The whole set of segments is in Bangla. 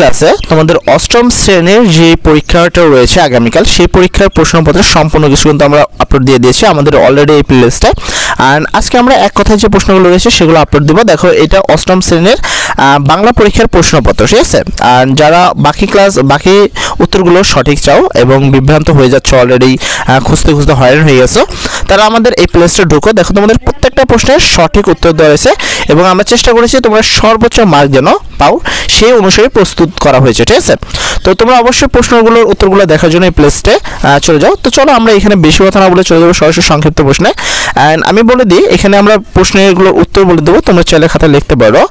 ক্লাসে তোমাদের অষ্টম শ্রেণীর যে পরীক্ষাটা রয়েছে আগামীকাল, সেই পরীক্ষার প্রশ্নপত্র সম্পূর্ণ কিছু কিন্তু আমরা আপলোড দিয়ে দিয়েছি আমাদের অলরেডি এই প্লেলিস্টে। অ্যান্ড আজকে আমরা এক কথায় যে প্রশ্নগুলো রয়েছে সেগুলো আপলোড দেবো। দেখো, এটা অষ্টম শ্রেণীর বাংলা পরীক্ষার প্রশ্নপত্র, ঠিক আছে? আর যারা বাকি উত্তরগুলো সঠিক চাও এবং বিভ্রান্ত হয়ে যাচ্ছ, অলরেডি খুঁজতে খুঁজতে হয়রান হয়ে গেছো, তারা আমাদের এই প্লেলিস্টে ঢুকো। দেখো, তোমাদের প্রত্যেকটা প্রশ্নের সঠিক উত্তর দেওয়া হয়েছে এবং আমরা চেষ্টা করেছি তোমরা সর্বোচ্চ মার্ক যেন পাও সেই অনুসারে প্রস্তুত করা হয়েছে, ঠিক আছে? তো তোমরা অবশ্যই প্রশ্নগুলোর উত্তরগুলো দেখার জন্য এই প্লেলিস্টে চলে যাও। তো চলো আমরা এখানে বেশি কথা না বলে চলে যাবো সরাসরি সংক্ষিপ্ত প্রশ্নে। অ্যান্ড আমি বলে দিই, এখানে আমরা প্রশ্নগুলোর উত্তর বলে দেবো, তোমরা চাইলে খাতায় লিখতে পারো।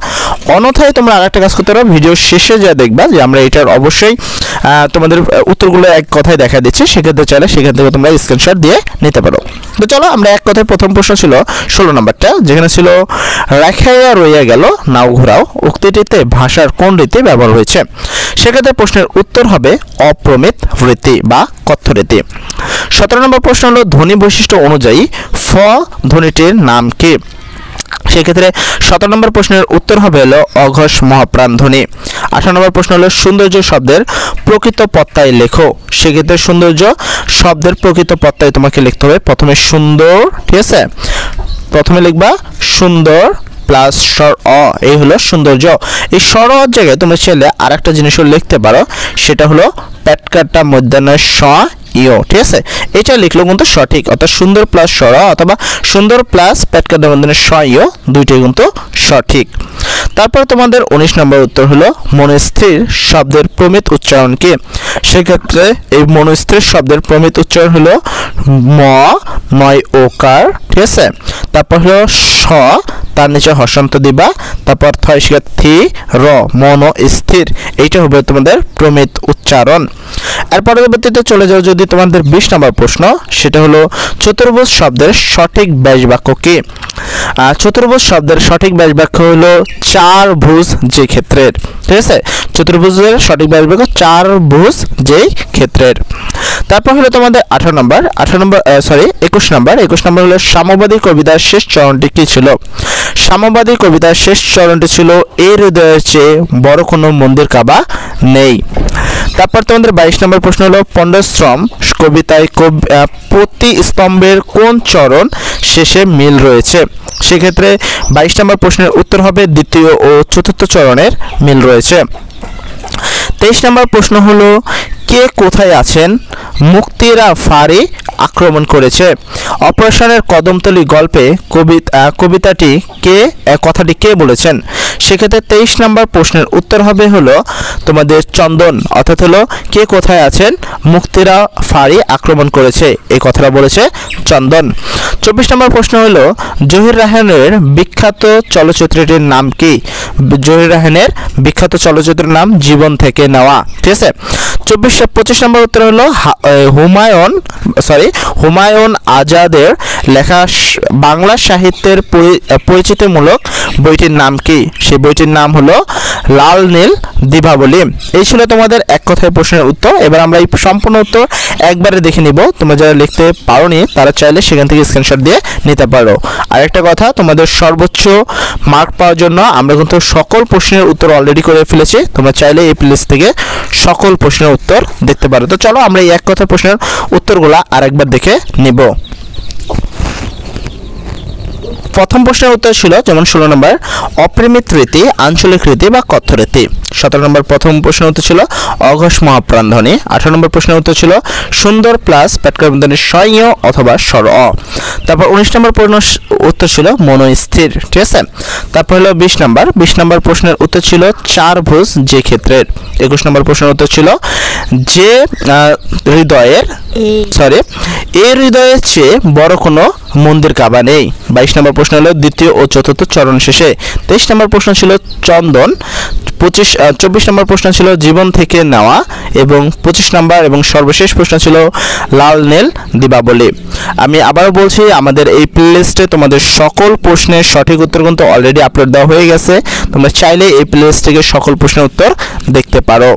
অন্যথায় তোমরা আরেকটা কাজ করতে পারো, ভিডিও শেষে যা দেখবা যে আমরা এটার অবশ্যই তোমাদের উত্তরগুলো এক কথায় দেখা দিচ্ছি, সেক্ষেত্রে চাইলে সেখান থেকে তোমরা স্ক্রিনশট দিয়ে নিতে পারো। তো চলো আমরা এক কথায়, প্রথম প্রশ্ন ছিল 16 নম্বরটা, যেখানে ছিল রাখাইয়া রইয়া গেল নাও ঘোরাও উক্তিটিতে ভাষার কোন রীতি ব্যবহার হয়েছে? সেক্ষেত্রে প্রশ্নের উত্তর হবে অপ্রমিত রীতি বা কথ্য রীতি। 17 নম্বর প্রশ্ন হলো ধ্বনি বৈশিষ্ট্য অনুযায়ী ফ ধ্বনিটির নাম কি? সেক্ষেত্রে 17 নম্বর প্রশ্নের উত্তর হবে হলো অঘোষ মহাপ্রাণ ধ্বনি। 18 নম্বর প্রশ্ন হলো সৌন্দর্য শব্দের প্রকৃত পত্তায় লেখো। সেক্ষেত্রে সৌন্দর্য শব্দের প্রকৃত পত্তায় তোমাকে লিখতে হবে প্রথমে সুন্দর, ঠিক আছে? প্রথমে লিখবা সুন্দর প্লাস স্বর অ, এই হলো সৌন্দর্য। এই স্বর অর জায়গায় তোমরা চাইলে আর একটা জিনিসও লিখতে পারো, সেটা হলো পেটকাটা মধ্যাহ্নের স ইও, ঠিক আছে? এটা লিখলেও কিন্তু সঠিক, অর্থাৎ সুন্দর প্লাস স্বর অথবা সুন্দর প্লাস পেটকাটা মধ্যাহ্নের স ইও, দুইটাই কিন্তু সঠিক। তারপর তোমাদের 19 নম্বর উত্তর হলো মনস্থির শব্দের প্রমিত উচ্চারণ কি? সেক্ষেত্রে এই মনস্থির শব্দের প্রমিত উচ্চারণ হলো ম, ময় ওকার, ঠিক আছে? তারপর হলো স, তার নিচে হসন্ত দিবা, তারপর থয় শিকার থি র, মন স্থির, এইটা হবে তোমাদের প্রমিত উচ্চারণ। এর পরবর্তীতে চলে যাও যদি তোমাদের 20 নম্বর প্রশ্ন, সেটা হলো চতুর্ভুজ শব্দের সঠিক ব্যাস বাক্য কি? চতুর্ভুজ শব্দের সঠিক ব্যাস বাক্য হলো চার ভুজ যে ক্ষেত্রের, ঠিক আছে? চতুর্ভুজের সঠিক ব্যাস বাক্য চার ভুজ যেই ক্ষেত্রের। তারপর হলো তোমাদের 21 নম্বর হলো সাম্যবাদী কবিতার শেষ চরণটি কি ছিল? সাম্যবাদী কবিতার শেষ চরণটি ছিল এই হৃদয়ের চেয়ে বড় কোনো মন্দির কাবা নেই। তারপর তোমাদের 22 নম্বর প্রশ্ন হলো পণ্ডশ্রম কবিতায় প্রতি স্তম্ভের কোন চরণ শেষে মিল রয়েছে? সেক্ষেত্রে 22 নম্বর প্রশ্নের উত্তর হবে দ্বিতীয় ও চতুর্থ চরণের মিল রয়েছে। 23 নম্বর প্রশ্ন হলো কে কোথায় আছেন মুক্তিরা ফাঁড়ি আক্রমণ করেছে? অপারেশনের কদমতলী গল্পে কবিতাটি কথাটি কে বলেছেন? সেক্ষেত্রে 23 নম্বর প্রশ্নের উত্তর হবে হলো তোমাদের চন্দন, অর্থাৎ হলো কে কোথায় আছেন মুক্তিরা ফাঁড়ি আক্রমণ করেছে, এই কথাটা বলেছে চন্দন। 24 নম্বর প্রশ্ন হলো জহির রায়হানের বিখ্যাত চলচ্চিত্রটির নাম কি? জহির রায়হানের বিখ্যাত চলচ্চিত্রের নাম জীবন থেকে নেওয়া, ঠিক আছে? 25 নম্বর উত্তর হলো হুমায়ুন আজাদের লেখা বাংলা সাহিত্যের পরিচিতিমূলক বইটির নাম কি? সেই বইটির নাম হলো লাল নীল দীপাবলি। এই ছিল তোমাদের এক কথায় প্রশ্নের উত্তর। এবার আমরা এই সম্পূর্ণ উত্তর একবারে দেখে নিব। তোমরা যারা লিখতে পারোনি তারা চাইলে সেখান থেকে স্ক্রিনশট দিয়ে নিতে পারো। আরেকটা কথা, তোমাদের সর্বোচ্চ মার্ক পাওয়ার জন্য আমরা কিন্তু সকল প্রশ্নের উত্তর অলরেডি করে ফেলেছি। তোমরা চাইলে এই প্লেলিস্ট থেকে সকল প্রশ্নের উত্তর দেখতে পারো। তো চলো আমরা এই এক কথা প্রশ্নের উত্তরগুলো আরেকবার দেখে নিব। প্রথম প্রশ্নের উত্তর ছিল যেমন 16 নম্বর অপ্রমিত রীতি আঞ্চলিক রীতি বা কথ্য রীতি। 17 নম্বর প্রথম প্রশ্নের উত্তর ছিল অঘোষ মহাপ্রাণ ধ্বনি। 18 নম্বর প্রশ্নের উত্তর ছিল সুন্দর প্লাস পেটকাটা মধ্যাহ্নের স ই অথবা স্বর অ। তারপর 19 নম্বর প্রশ্নের উত্তর ছিল মনস্থির, ঠিক আছে? তারপর হলো 20 নম্বর প্রশ্নের উত্তর ছিল চার ভুজ যে ক্ষেত্রের। 21 নম্বর প্রশ্নের উত্তর ছিল যে এর হৃদয়ের চেয়ে বড় কোনো মন্দির কাবা নেই। 22 নম্বর প্রশ্ন হলো দ্বিতীয় ও চতুর্থ চরণ শেষে। 23 নম্বর প্রশ্ন ছিল চন্দন। 24 নম্বর প্রশ্ন ছিল জীবন থেকে নেওয়া। এবং 25 নাম্বার এবং সর্বশেষ প্রশ্ন ছিল লাল নীল দীপাবলি। আমি আবারও বলছি, আমাদের এই প্লেলিস্টে তোমাদের সকল প্রশ্নের সঠিক উত্তর কিন্তু অলরেডি আপলোড দেওয়া হয়ে গেছে। তোমরা চাইলে এই প্লেলিস্ট থেকে সকল প্রশ্নের উত্তর দেখতে পারো।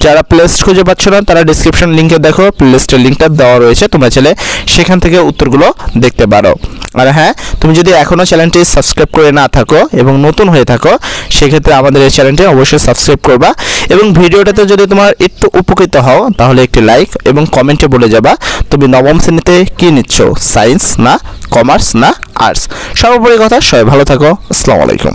যারা প্লেলিস্ট খুঁজে পাচ্ছ না তারা ডেসক্রিপশন লিংকে দেখো, প্লেলিস্টের লিংকটা দেওয়া রয়েছে, তোমরা চাইলে সেখান থেকে উত্তরগুলো দেখতে পারো। আর হ্যাঁ, তুমি যদি এখনও চ্যানেলটি সাবস্ক্রাইব করে না থাকো এবং নতুন হয়ে থাকো, সেক্ষেত্রে আমাদের এই চ্যানেলটি অবশ্যই সাবস্ক্রাইব করবা এবং ভিডিওটাতে যদি তোমার একটু উপকৃত হও তাহলে একটি লাইক এবং কমেন্টে বলে যাবা তুমি নবম শ্রেণীতে কি নিচ্ছ, সায়েন্স না কমার্স না আর্টস। সর্বোপরি কথা, সবাই ভালো থাকো। আসসালামু আলাইকুম।